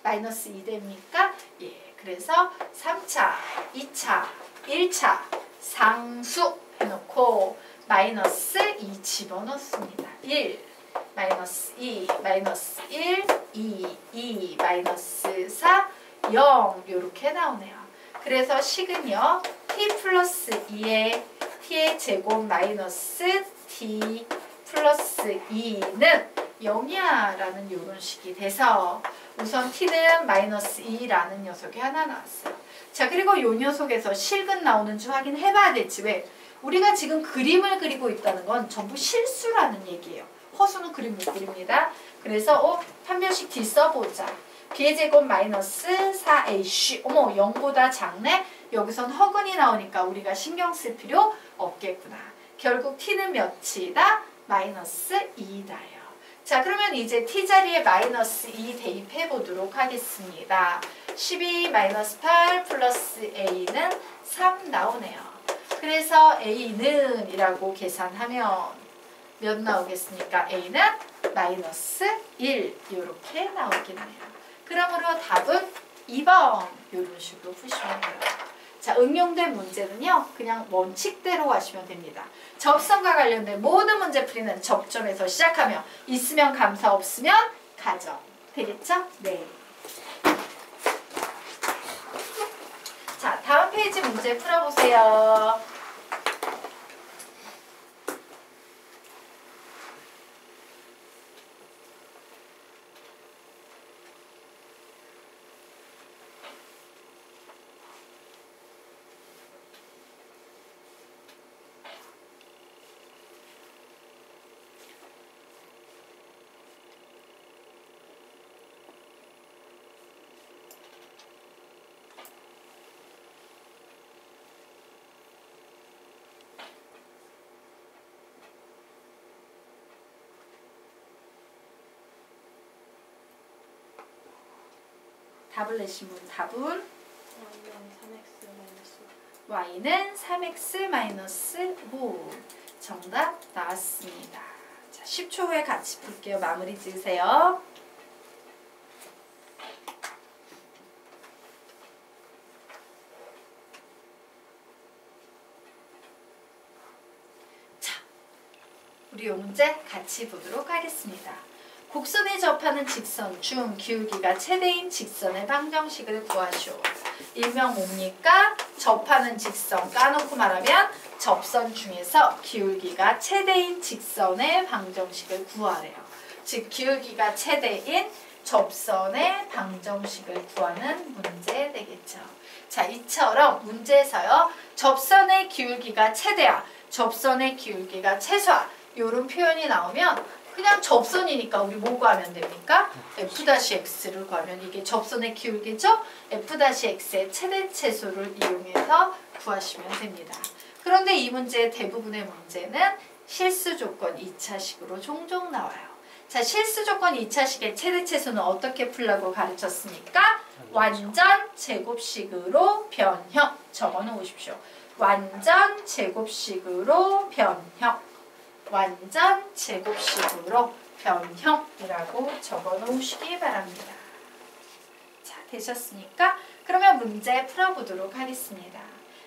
마이너스 2 됩니까? 예, 그래서 3차, 2차, 1차 상수 해놓고 마이너스 2 집어넣습니다. 1, 마이너스 2, 마이너스 1, 2, 마이너스 4, 0 이렇게 나오네요. 그래서 식은요. t 플러스 2의 t의 제곱 마이너스 t 플러스 2는 0이야 라는 이런 식이 돼서 우선 t는 마이너스 2라는 녀석이 하나 나왔어요. 자, 그리고 이 녀석에서 실근 나오는지 확인해 봐야 되지. 왜? 우리가 지금 그림을 그리고 있다는 건 전부 실수라는 얘기예요. 허수는 그림 못 그립니다. 그래서 한 변씩 뒤 써보자. b의 제곱 마이너스 4ac. 어머, 0보다 작네? 여기선 허근이 나오니까 우리가 신경 쓸 필요 없겠구나. 결국 t는 몇이다? 마이너스 2다요. 자, 그러면 이제 t자리에 마이너스 2 대입해 보도록 하겠습니다. 12 마이너스 8 플러스 a는 3 나오네요. 그래서 a는 이라고 계산하면 몇 나오겠습니까? a는 마이너스 1 이렇게 나오겠네요. 그러므로 답은 2번 이런 식으로 푸시면 돼요. 자, 응용된 문제는요. 그냥 원칙대로 하시면 됩니다. 접선과 관련된 모든 문제풀이는 접점에서 시작하며 있으면 감사 없으면 가정. 되겠죠? 네. 자, 다음 페이지 문제 풀어보세요. 답을 내신 분 답은 y는 3x-5 정답 나왔습니다. 자, 10초 후에 같이 볼게요. 마무리 지으세요. 자, 우리 이 문제 같이 보도록 하겠습니다. 곡선에 접하는 직선 중 기울기가 최대인 직선의 방정식을 구하시오. 일명 뭡니까? 접하는 직선 까놓고 말하면 접선 중에서 기울기가 최대인 직선의 방정식을 구하래요. 즉 기울기가 최대인 접선의 방정식을 구하는 문제 되겠죠. 자, 이처럼 문제에서요. 접선의 기울기가 최대야, 접선의 기울기가 최소야 이런 표현이 나오면 그냥 접선이니까 우리 뭐 구하면 됩니까? f-x를 구하면 이게 접선의 기울기죠? f-x의 최대 최소를 이용해서 구하시면 됩니다. 그런데 이 문제의 대부분의 문제는 실수 조건 2차식으로 종종 나와요. 자, 실수 조건 2차식의 최대 최소는 어떻게 풀라고 가르쳤습니까? 완전 제곱식으로 변형 적어 놓으십시오. 완전 제곱식으로 변형. 완전 제곱식으로 변형이라고 적어 놓으시기 바랍니다. 자, 되셨습니까? 그러면 문제 풀어보도록 하겠습니다.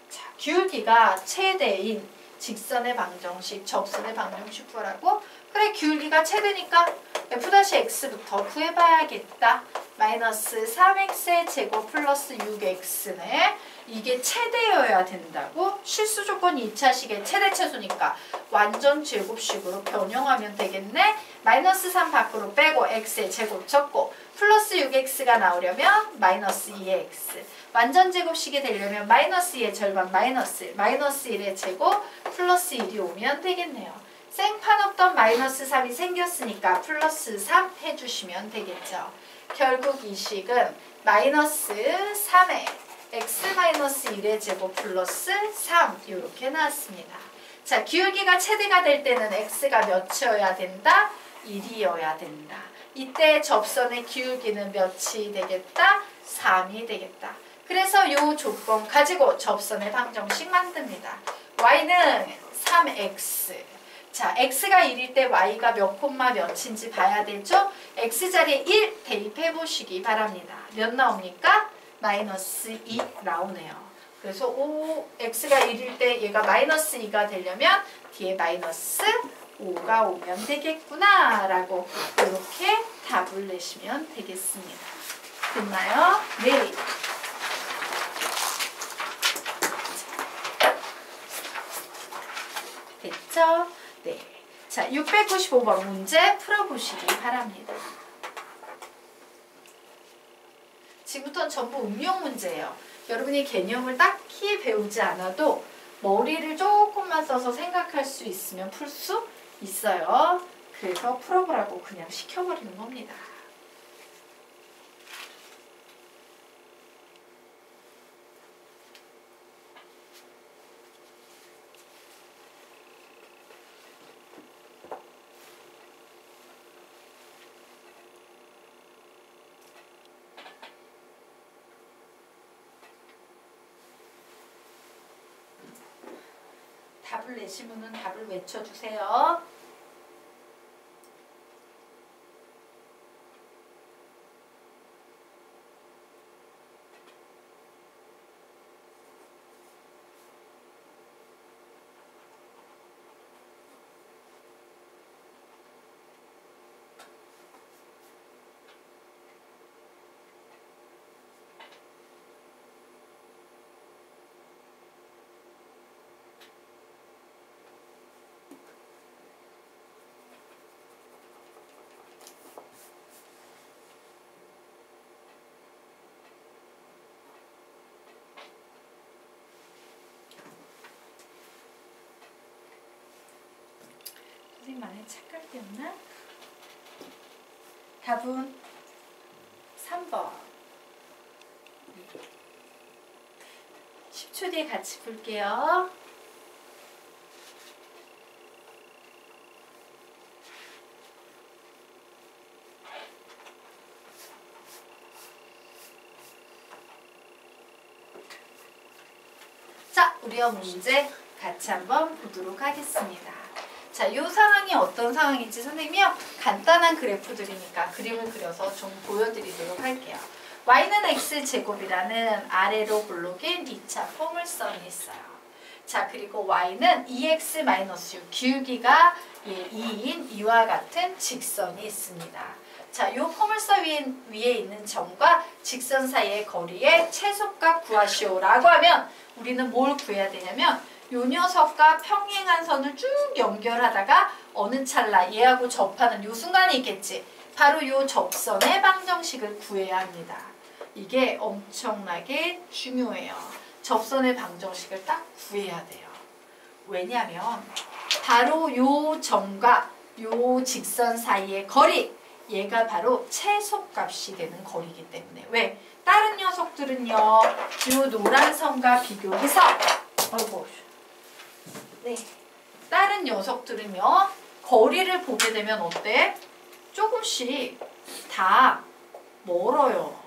자, 기울기가 최대인 직선의 방정식, 접선의 방정식 구하라고? 그래, 기울기가 최대니까 f-x부터 구해봐야겠다. 마이너스 3x의 제곱 플러스 6x네. 이게 최대여야 된다고? 실수 조건 2차식의 최대 최소니까 완전 제곱식으로 변형하면 되겠네. 마이너스 3 밖으로 빼고 x의 제곱 적고 플러스 6x가 나오려면 마이너스 2x. 완전 제곱식이 되려면 마이너스 2의 절반 마이너스 1, 마이너스 1의 제곱 플러스 1이 오면 되겠네요. 생판 없던 마이너스 3이 생겼으니까 플러스 3 해주시면 되겠죠. 결국 이 식은 마이너스 3에 x-1의 제곱 플러스 3 이렇게 나왔습니다. 자, 기울기가 최대가 될 때는 x가 몇이어야 된다? 1이어야 된다. 이때 접선의 기울기는 몇이 되겠다? 3이 되겠다. 그래서 이 조건 가지고 접선의 방정식 만듭니다. y는 3x. 자, x가 1일 때 y가 몇 콤마 몇인지 봐야 되죠? x자리에 1 대입해 보시기 바랍니다. 몇 나옵니까? 마이너스 2 나오네요. 그래서 x가 1일 때 얘가 마이너스 2가 되려면 뒤에 마이너스 5가 오면 되겠구나 라고 이렇게 답을 내시면 되겠습니다. 됐나요? 네. 됐죠? 네. 자, 695번 문제 풀어보시기 바랍니다. 지금부터는 전부 응용 문제예요. 여러분이 개념을 딱히 배우지 않아도 머리를 조금만 써서 생각할 수 있으면 풀 수 있어요. 그래서 풀어보라고 그냥 시켜버리는 겁니다. 답을 내신 분은 답을 외쳐주세요. 선생님 안에 착각이 없나? 답은 3번. 10초 뒤에 같이 볼게요. 자, 우리와 문제 같이 한번 보도록 하겠습니다. 자, 이 상황이 어떤 상황인지 선생님이요 간단한 그래프들이니까 그림을 그려서 좀 보여드리도록 할게요. y는 x제곱이라는 아래로 블록인 2차 포물선이 있어요. 자, 그리고 y는 2x-6 기울기가 2인 이와 같은 직선이 있습니다. 자, 이 포물선 위에 있는 점과 직선 사이의 거리의 최소값 구하시오라고 하면 우리는 뭘 구해야 되냐면 요 녀석과 평행한 선을 쭉 연결하다가 어느 찰나 얘하고 접하는 요 순간이 있겠지. 바로 요 접선의 방정식을 구해야 합니다. 이게 엄청나게 중요해요. 접선의 방정식을 딱 구해야 돼요. 왜냐면 바로 요 점과 요 직선 사이의 거리 얘가 바로 최소값이 되는 거리이기 때문에 왜? 다른 녀석들은요 요 노란 선과 비교해서 네. 다른 녀석들은요 거리를 보게 되면 어때? 조금씩 다 멀어요.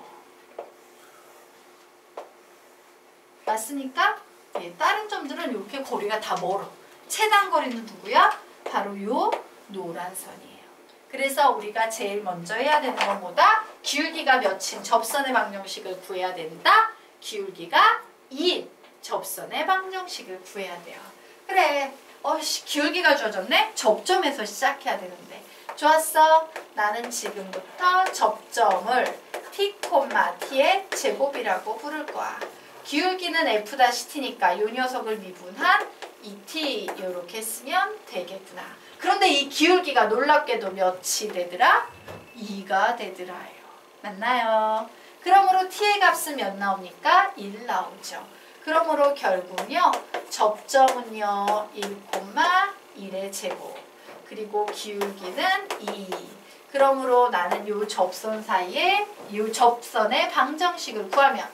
맞습니까? 네, 다른 점들은 이렇게 거리가 다 멀어. 최단 거리는 누구야? 바로 요 노란 선이에요. 그래서 우리가 제일 먼저 해야 되는 건 뭐다? 기울기가 몇인 접선의 방정식을 구해야 된다. 기울기가 2인 접선의 방정식을 구해야 돼요. 그래, 기울기가 주어졌네? 접점에서 시작해야 되는데. 좋았어. 나는 지금부터 접점을 t, t의 제곱이라고 부를 거야. 기울기는 f-t니까 이 녀석을 미분한 2t 이렇게 쓰면 되겠구나. 그런데 이 기울기가 놀랍게도 몇이 되더라? 2가 되더라요. 맞나요? 그러므로 t의 값은 몇 나옵니까? 1 나오죠. 그러므로 결국은요. 접점은요. 1,1의 제곱. 그리고 기울기는 2. 그러므로 나는 이 접선 사이에 이 접선의 방정식을 구하면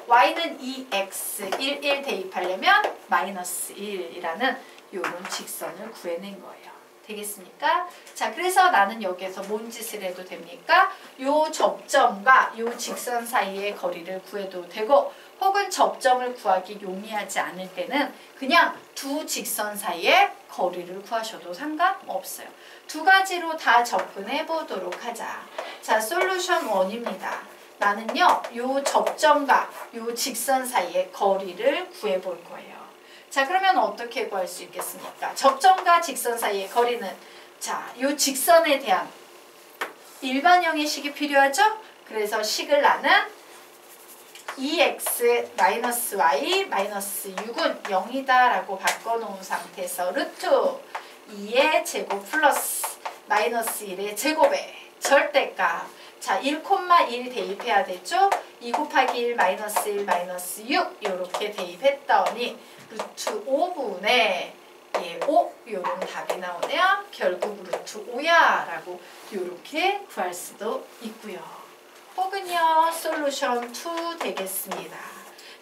y는 2x 1 대입하려면 마이너스 1이라는 이런 직선을 구해낸 거예요. 되겠습니까? 자, 그래서 나는 여기에서 뭔 짓을 해도 됩니까? 요 접점과 요 직선 사이의 거리를 구해도 되고 혹은 접점을 구하기 용이하지 않을 때는 그냥 두 직선 사이의 거리를 구하셔도 상관없어요. 두 가지로 다 접근해 보도록 하자. 자, 솔루션 1입니다. 나는요, 요 접점과 요 직선 사이의 거리를 구해 볼 거예요. 자, 그러면 어떻게 구할 수 있겠습니까? 접점과 직선 사이의 거리는, 자, 요 직선에 대한 일반형의 식이 필요하죠? 그래서 식을 나는 2x-y-6은 0이다 라고 바꿔놓은 상태에서 루트 2의 제곱 플러스 마이너스 1의 제곱에 절대값, 자 1,1 대입해야 되죠? 2 곱하기 1 마이너스 1 마이너스 6 이렇게 대입했더니 루트 5분의 5 이런 답이 나오네요. 결국 루트 5야 라고 이렇게 구할 수도 있고요. 혹은요 솔루션 2 되겠습니다.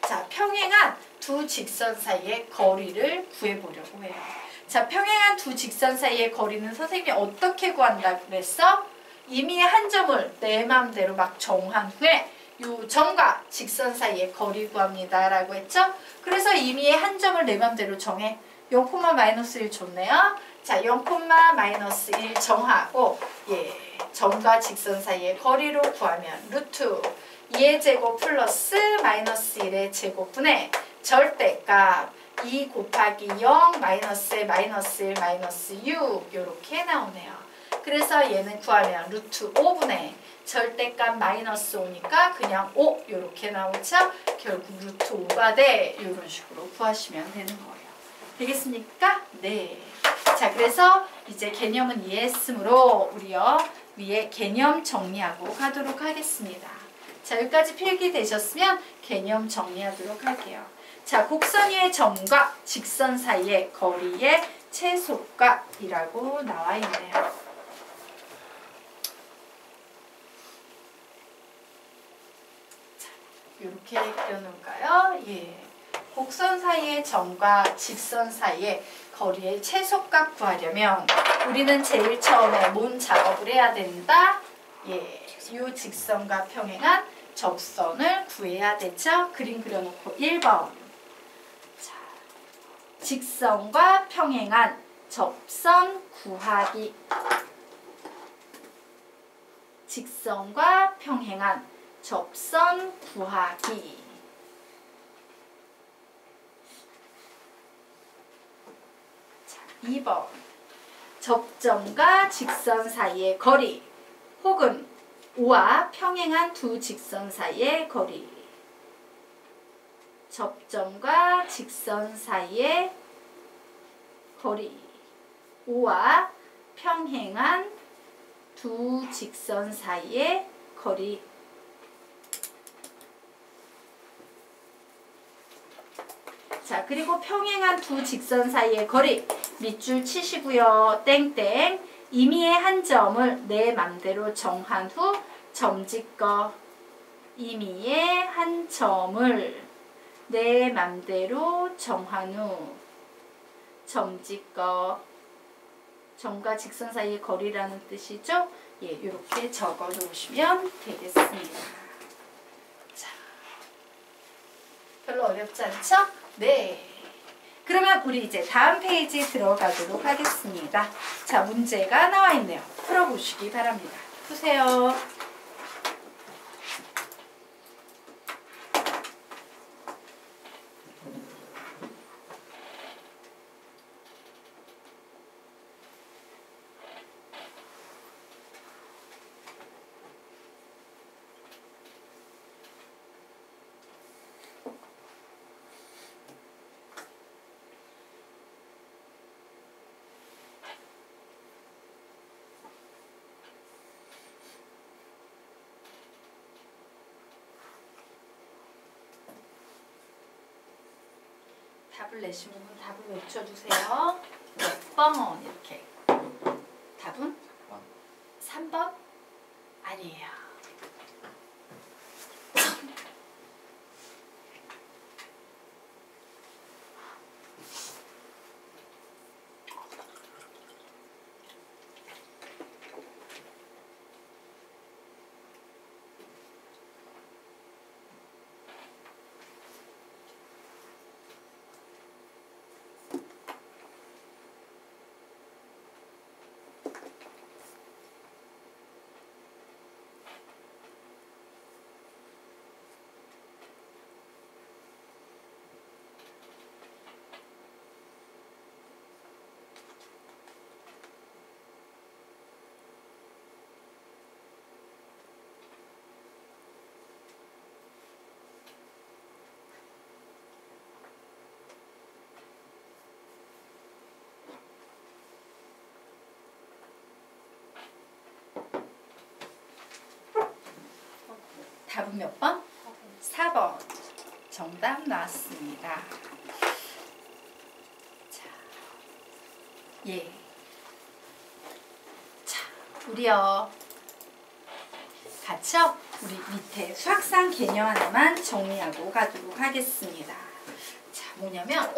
자, 평행한 두 직선 사이의 거리를 구해보려고 해요. 자, 평행한 두 직선 사이의 거리는 선생님이 어떻게 구한다고 그랬어? 이미 한 점을 내 맘대로 막 정한 후에 요 점과 직선 사이의 거리 구합니다 라고 했죠? 그래서 이미 한 점을 내 맘대로 정해. 0,-1 좋네요. 자, 0,-1 정하고 점과 직선 사이의 거리로 구하면 루트 2의 제곱 플러스 마이너스 1의 제곱분의 절대값 2 곱하기 0 마이너스 마이너스 1 마이너스 6 이렇게 나오네요. 그래서 얘는 구하면 루트 5분의 절대값 마이너스 5니까 그냥 5 이렇게 나오죠. 결국 루트 5가 돼. 이런 식으로 구하시면 되는 거예요. 되겠습니까? 네. 자, 그래서 이제 개념은 이해했으므로 우리요 위에 개념 정리하고 가도록 하겠습니다. 자, 여기까지 필기 되셨으면 개념 정리하도록 할게요. 자, 곡선 위의 점과 직선 사이의 거리의 최소값이라고 나와 있네요. 자, 이렇게 그려놓을까요? 예. 곡선 사이의 점과 직선 사이의 거리의 최소값 구하려면 우리는 제일 처음에 뭔 작업을 해야 된다? 이 직선과 평행한 접선을 구해야 되죠. 그림 그려놓고 1번. 자, 직선과 평행한 접선 구하기. 직선과 평행한 접선 구하기. 2번. 접점과 직선 사이의 거리 혹은 O와 평행한 두 직선 사이의 거리. 접점과 직선 사이의 거리. O와 평행한 두 직선 사이의 거리. 자, 그리고 평행한 두 직선 사이의 거리 밑줄 치시고요. 땡땡. 임의의 한 점을 내 맘대로 정한 후 점짓거. 임의의 한 점을 내 맘대로 정한 후 점짓거. 점과 직선 사이의 거리라는 뜻이죠. 예, 이렇게 적어 놓으시면 되겠습니다. 자, 별로 어렵지 않죠? 네. 그러면 우리 이제 다음 페이지 들어가도록 하겠습니다. 자, 문제가 나와 있네요. 풀어보시기 바랍니다. 푸세요. 답을 내신 분은 답을 외쳐주세요. 몇 번 이렇게. 답은? 3번? 아니에요. 답은 몇 번? 4번. 정답 나왔습니다. 자, 예. 자, 우리요. 같이요. 우리 밑에 수학상 개념 하나만 정리하고 가도록 하겠습니다. 자, 뭐냐면,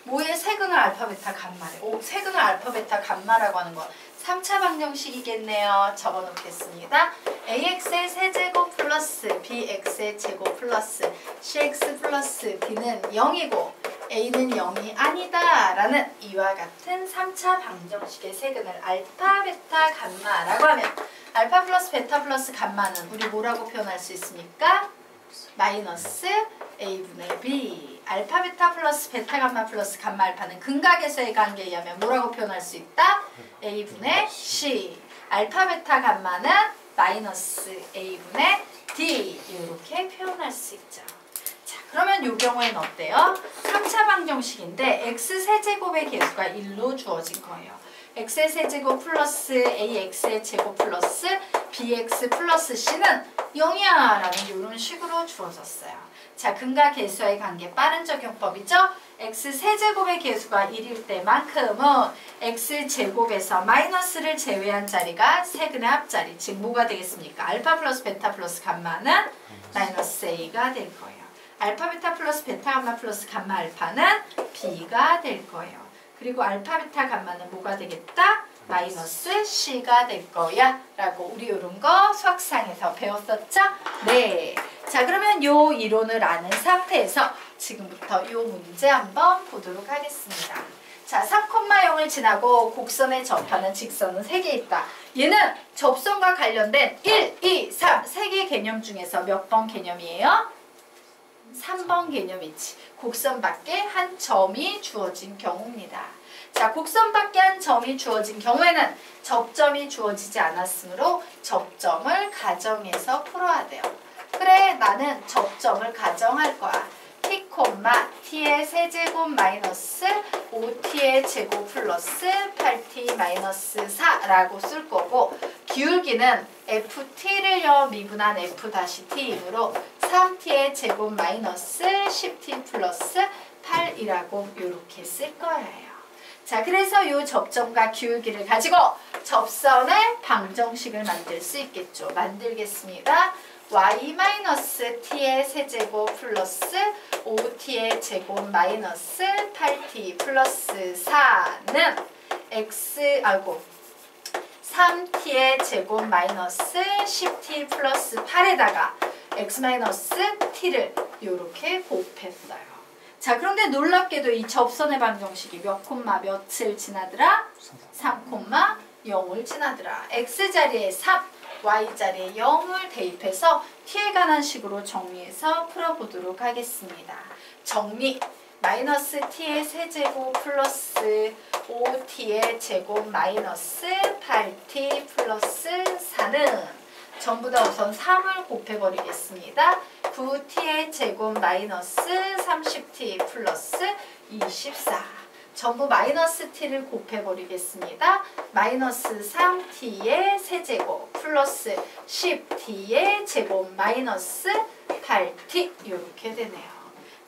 뭐의 세근을 알파, 베타, 감마래. 세근을 알파, 베타, 감마라고 하는 거. 3차 방정식이겠네요. 적어놓겠습니다. ax의 세제곱 플러스 bx의 제곱 플러스 cx 플러스 d는 0이고 a는 0이 아니다 라는 이와 같은 3차 방정식의 세근을 알파, 베타, 감마라고 하면 알파 플러스 베타 플러스 감마는 우리 뭐라고 표현할 수 있습니까? 마이너스 a분의 b. 알파 베타 플러스 베타 감마 플러스 감마 알파는 근각에서의 관계에 의하면 뭐라고 표현할 수 있다? a분의 c. 알파 베타 감마는 마이너스 a분의 d. 이렇게 표현할 수 있죠. 자, 그러면 이 경우에는 어때요? 3차 방정식인데 x 세제곱의 개수가 1로 주어진 거예요. x의 세제곱 플러스 ax의 제곱 플러스 bx 플러스 c는 0이야 라는 이런 식으로 주어졌어요. 자, 근과 개수와의 관계 빠른 적용법이죠. x 세제곱의 개수가 1일 때만큼은 x 제곱에서 마이너스를 제외한 자리가 세근의 앞자리, 즉 뭐가 되겠습니까? 알파 플러스 베타 플러스 감마는 마이너스 a가 될 거예요. 알파 베타 플러스 베타 감마 플러스 감마 알파는 b가 될 거예요. 그리고 알파 베타 감마는 뭐가 되겠다? 마이너스 c가 될 거야 라고 우리 이런 거 수학상에서 배웠었죠? 네. 자, 그러면 요 이론을 아는 상태에서 지금부터 요 문제 한번 보도록 하겠습니다. 자, 3,0을 지나고 곡선에 접하는 직선은 3개 있다. 얘는 접선과 관련된 1, 2, 3, 3개 개념 중에서 몇 번 개념이에요? 3번 개념이지. 곡선 밖에 한 점이 주어진 경우입니다. 자, 곡선 밖에 한 점이 주어진 경우에는 접점이 주어지지 않았으므로 접점을 가정해서 풀어야 돼요. 그래, 나는 접점을 가정할 거야. t, t의 세제곱 마이너스 5t의 제곱 플러스 8t 마이너스 4라고 쓸 거고, 기울기는 ft를요 미분한 f-t이므로 3t의 제곱 마이너스 10t 플러스 8이라고 이렇게 쓸 거예요. 자, 그래서 이 접점과 기울기를 가지고 접선의 방정식을 만들 수 있겠죠. 만들겠습니다. y-t의 세제곱 플러스 5t의 제곱 마이너스 8t 플러스 4는 3t의 제곱 마이너스 10t 플러스 8에다가 x-t를 이렇게 곱했어요. 자, 그런데 놀랍게도 이 접선의 방정식이 몇 콤마 몇을 지나더라? 3,0을 지나더라. x자리에 3, y자리에 0을 대입해서 t에 관한 식으로 정리해서 풀어보도록 하겠습니다. 정리! 마이너스 t의 세제곱 플러스 5t의 제곱 마이너스 8t 플러스 4는 전부 다 우선 3을 곱해버리겠습니다. 9t의 제곱 마이너스 30t 플러스 24. 전부 마이너스 t를 곱해버리겠습니다. 마이너스 3t의 세제곱 플러스 10t의 제곱 마이너스 8t 이렇게 되네요.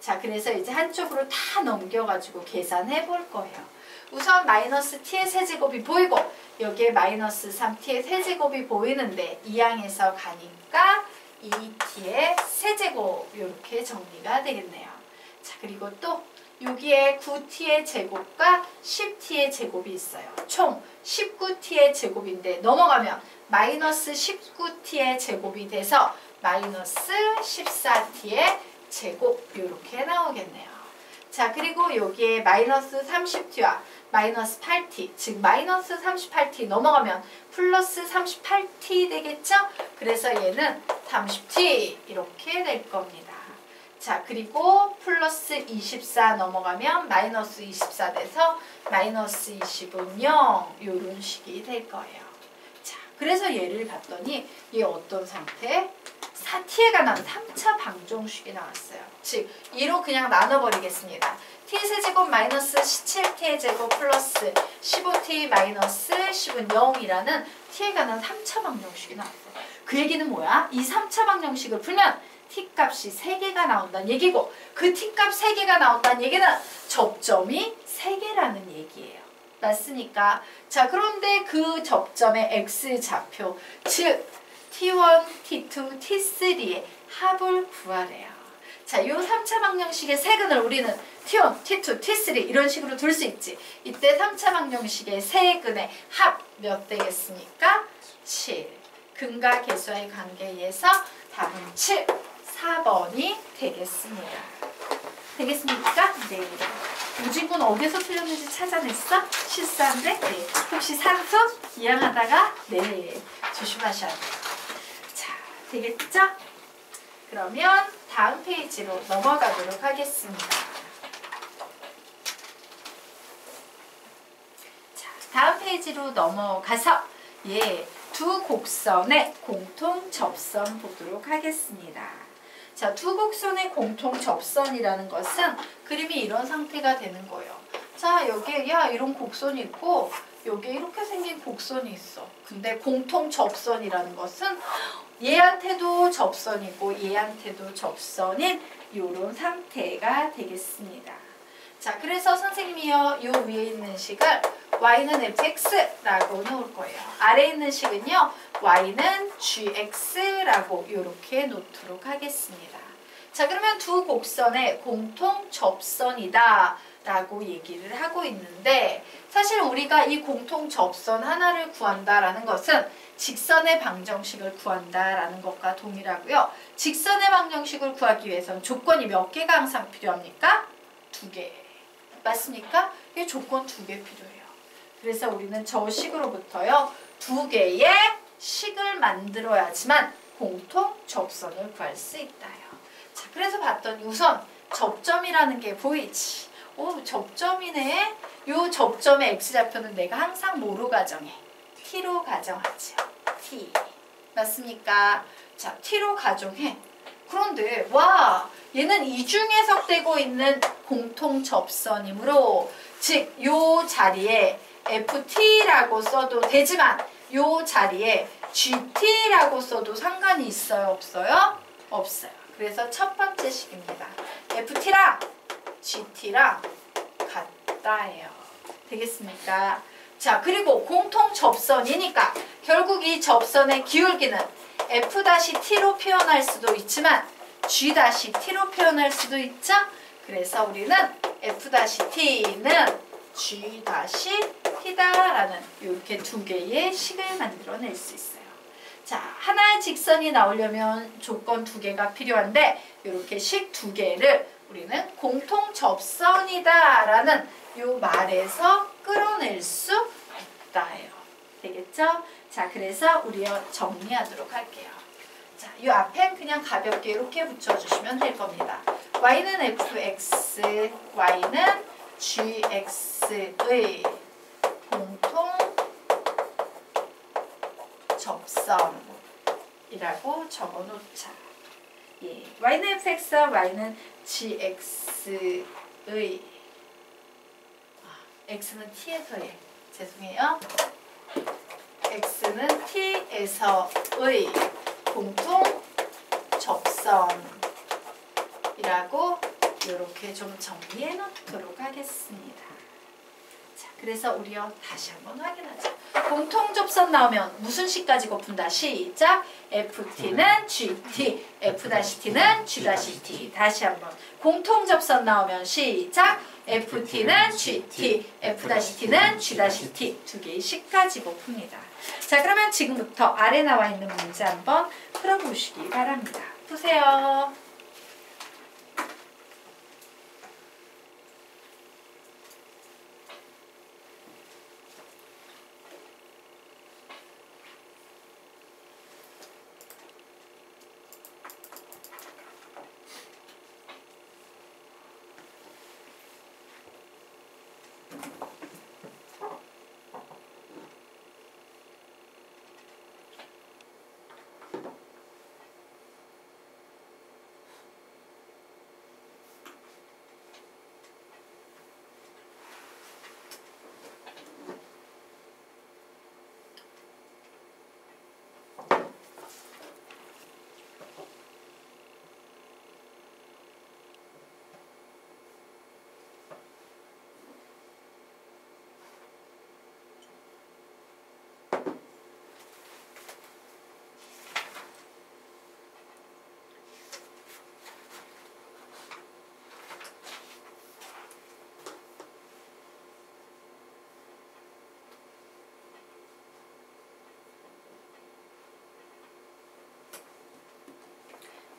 자, 그래서 이제 한쪽으로 다 넘겨가지고 계산해 볼 거예요. 우선 마이너스 t의 세제곱이 보이고 여기에 마이너스 3t의 세제곱이 보이는데 이항에서 가니까 2t의 세제곱 이렇게 정리가 되겠네요. 자, 그리고 또 여기에 9t의 제곱과 10t의 제곱이 있어요. 총 19t의 제곱인데 넘어가면 마이너스 19t의 제곱이 돼서 마이너스 14t의 제곱 이렇게 나오겠네요. 자, 그리고 여기에 마이너스 30t와 마이너스 8t, 즉 마이너스 38t 넘어가면 플러스 38t 되겠죠? 그래서 얘는 30t 이렇게 될 겁니다. 자, 그리고 플러스 24 넘어가면 마이너스 24 돼서 마이너스 20은 0 이런 식이 될 거예요. 자, 그래서 얘를 봤더니 얘 어떤 상태? t가 나온 3차 방정식이 나왔어요. 즉 2로 그냥 나눠버리겠습니다. t세제곱 마이너스 17t의 제곱 플러스 15t 마이너스 10은 0이라는 t에 관한 3차 방정식이 나왔어요. 그 얘기는 뭐야? 이 3차 방정식을 풀면 t값이 3개가 나온다는 얘기고, 그 t값 3개가 나온다는 얘기는 접점이 3개라는 얘기예요. 맞습니까? 자, 그런데 그 접점의 x좌표, 즉 t1, t2, t3의 합을 구하래요. 자, 이 3차 방정식의 세근을 우리는 t1, t2, t3 이런 식으로 둘 수 있지. 이때 3차 방정식의 세근의 합 몇 되겠습니까? 7. 근과 계수와의 관계에서 답은 7, 4번이 되겠습니다. 되겠습니까? 네. 우진군 어디서 틀렸는지 찾아냈어? 실수한데? 네. 혹시 산수 이양하다가? 네. 조심하셔야 돼요. 자, 되겠죠? 그러면 다음 페이지로 넘어가도록 하겠습니다. 자, 다음 페이지로 넘어가서 두 곡선의 공통 접선 보도록 하겠습니다. 자, 두 곡선의 공통 접선이라는 것은 그림이 이런 상태가 되는 거예요. 자, 여기에 이런 곡선이 있고 여기에 이렇게 생긴 곡선이 있어. 근데 공통 접선이라는 것은 얘한테도 접선이고 얘한테도 접선인 이런 상태가 되겠습니다. 자, 그래서 선생님이요, 이 위에 있는 식을 y는 fx라고 놓을 거예요. 아래에 있는 식은요, y는 gx라고 이렇게 놓도록 하겠습니다. 자, 그러면 두 곡선의 공통 접선이다 라고 얘기를 하고 있는데, 사실 우리가 이 공통 접선 하나를 구한다라는 것은 직선의 방정식을 구한다라는 것과 동일하고요. 직선의 방정식을 구하기 위해서는 조건이 몇 개가 항상 필요합니까? 2개. 맞습니까? 이 조건 2개 필요해요. 그래서 우리는 저 식으로부터요, 2개의 식을 만들어야지만 공통 접선을 구할 수 있다요. 자, 그래서 봤더니 우선 접점이라는 게 보이지. 오, 접점이네. 요 접점의 x좌표는 내가 항상 뭐로 가정해? t로 가정하죠. t. 맞습니까? 자, t로 가정해. 그런데 와, 얘는 이중 해석되고 있는 공통 접선이므로, 즉 요 자리에 ft라고 써도 되지만 요 자리에 gt라고 써도 상관이 있어요? 없어요? 없어요. 그래서 첫 번째 식입니다. ft랑 gt랑 같다예요. 되겠습니까? 자, 그리고 공통 접선이니까 결국 이 접선의 기울기는 f-t로 표현할 수도 있지만 g-t로 표현할 수도 있죠? 그래서 우리는 f-t는 g-t다라는 이렇게 2개의 식을 만들어낼 수 있어요. 자, 하나의 직선이 나오려면 조건 2개가 필요한데 이렇게 식 2개를 우리는 공통 접선이다라는 이 말에서 끌어낼 수 있다예요. 되겠죠? 자, 그래서 우리 정리하도록 할게요. 자, 이 앞엔 그냥 가볍게 이렇게 붙여주시면 될 겁니다. y는 fx, y는 gx의 공통 접선이라고 적어놓자. 예, y는 fx와 y는 gx의 x는 t에서의, 죄송해요. x는 t에서의 공통 접선이라고 이렇게 좀 정리해 놓도록 하겠습니다. 자, 그래서 우리요 다시 한번 확인하자. 공통 접선 나오면 무슨 식까지 곱푼다? 시작. ft는 gt, f-t는 g-t. 다시 한번. 공통 접선 나오면 시작. ft는 gt, f-t는 g-t. 2개의 식까지 곱풉니다. 자, 그러면 지금부터 아래 나와 있는 문제 한번 풀어보시기 바랍니다. 푸세요.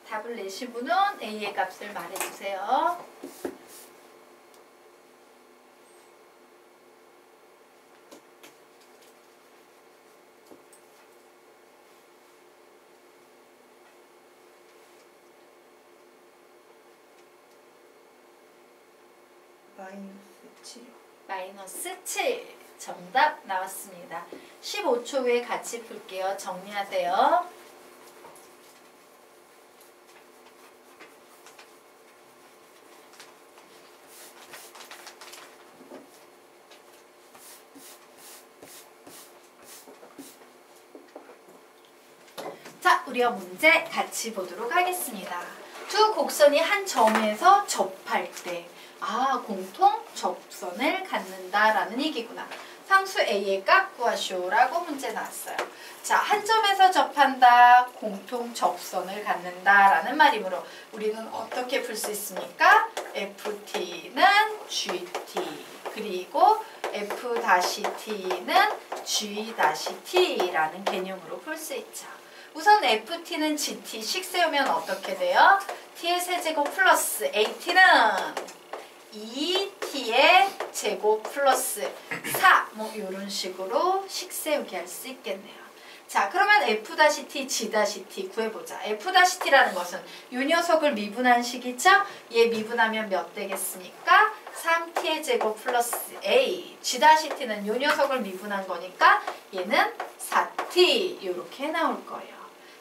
답을 내신 분은 A의 값을 말해주세요. 마이너스 7 정답 나왔습니다. 15초 후에 같이 풀게요. 정리하세요. 자, 우리가 문제 같이 보도록 하겠습니다. 두 곡선이 한 점에서 접할 때 공통 접선을 갖는다라는 얘기구나. 상수 A의 값 구하시오라고 문제 나왔어요. 자, 한 점에서 접한다, 공통 접선을 갖는다라는 말이므로 우리는 어떻게 풀 수 있습니까? FT는 GT, 그리고 F-T는 G-T라는 개념으로 풀 수 있죠. 우선 FT는 GT씩 세우면 어떻게 돼요? T의 세제곱 플러스 AT는 2T의 제곱 플러스 4 이런 식으로 식 세우기 할 수 있겠네요. 자, 그러면 F-T, G-T 구해보자. F-T라는 것은 이 녀석을 미분한 식이죠? 얘 미분하면 몇 되겠습니까? 3T의 제곱 플러스 A. G-T는 이 녀석을 미분한 거니까 얘는 4T 이렇게 나올 거예요.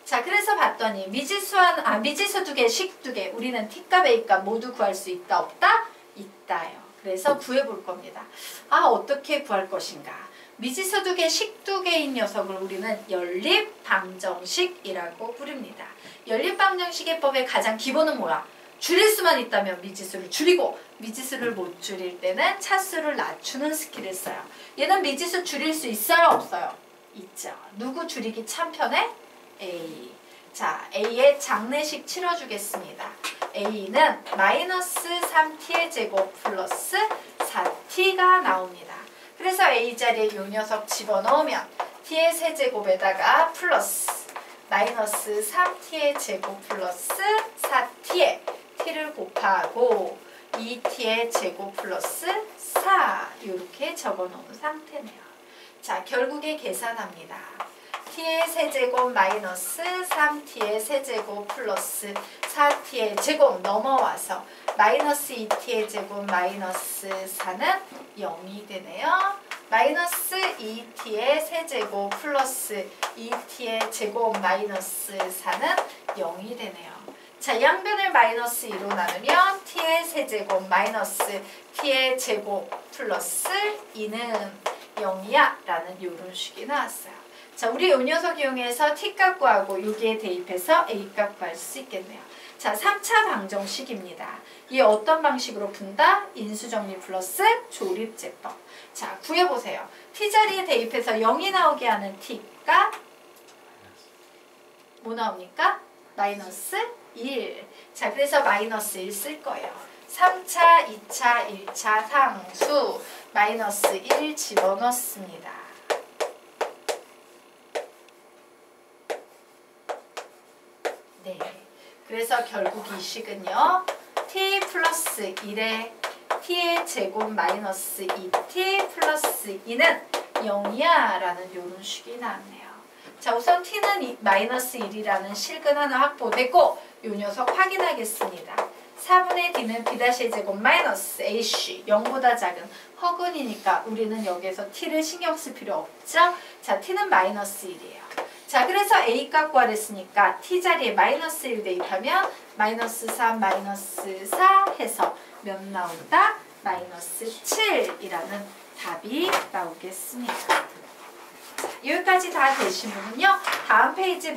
자, 그래서 봤더니 미지수 두 개, 식 두 개. 우리는 T값, A값 모두 구할 수 있다, 없다? 있다요. 그래서 구해볼 겁니다. 어떻게 구할 것인가? 미지수 두 개, 식 두 개인 녀석을 우리는 연립방정식이라고 부릅니다. 연립방정식의 법의 가장 기본은 뭐야? 줄일 수만 있다면 미지수를 줄이고, 미지수를 못 줄일 때는 차수를 낮추는 스킬을 써요. 얘는 미지수 줄일 수 있어요, 없어요? 있죠. 누구 줄이기 참 편해? A. 자, A의 장례식 치러주겠습니다. A는 마이너스 3T의 제곱 플러스 4T가 나옵니다. 그래서 A 자리에 이 녀석 집어넣으면 T의 세제곱에다가 플러스 마이너스 3T의 제곱 플러스 4T에 T를 곱하고 2T의 제곱 플러스 4 이렇게 적어놓은 상태네요. 자, 결국에 계산합니다. T의 세제곱 마이너스 3T의 세제곱 플러스 4T의 제곱 넘어와서 마이너스 2T의 제곱 마이너스 4는 0이 되네요. 마이너스 2T의 세제곱 플러스 2T의 제곱 마이너스 4는 0이 되네요. 자, 양변을 마이너스 2로 나누면 T의 세제곱 마이너스 T의 제곱 플러스 2는 0이야 라는 이런 식이 나왔어요. 자, 우리 이 녀석 이용해서 T값 구하고 여기에 대입해서 A값 구할 수 있겠네요. 자, 3차 방정식입니다. 이 어떤 방식으로 푼다? 인수정리 플러스 조립제법. 자, 구해보세요. T자리에 대입해서 0이 나오게 하는 T값 뭐 나옵니까? 마이너스 1. 자, 그래서 마이너스 1 쓸 거예요. 3차, 2차, 1차 상수 마이너스 1 집어넣습니다. 네, 그래서 결국 이 식은요. t 플러스 1에 t의 제곱 마이너스 2t 플러스 2는 0이야 라는 이런 식이 나왔네요. 자, 우선 t는 마이너스 1이라는 실근 하나 확보되고 이 녀석 확인하겠습니다. 4분의 d는 b'의 제곱 마이너스 ac 0보다 작은 허근이니까 우리는 여기에서 t를 신경 쓸 필요 없죠? 자, t는 마이너스 1이에요. 자, 그래서 A값 구하랬으니까 T자리에 마이너스 1 대입하면 마이너스 3, 마이너스 4 해서 몇 나온다? 마이너스 7이라는 답이 나오겠습니다. 여기까지 다 되신 분은요. 다음 페이지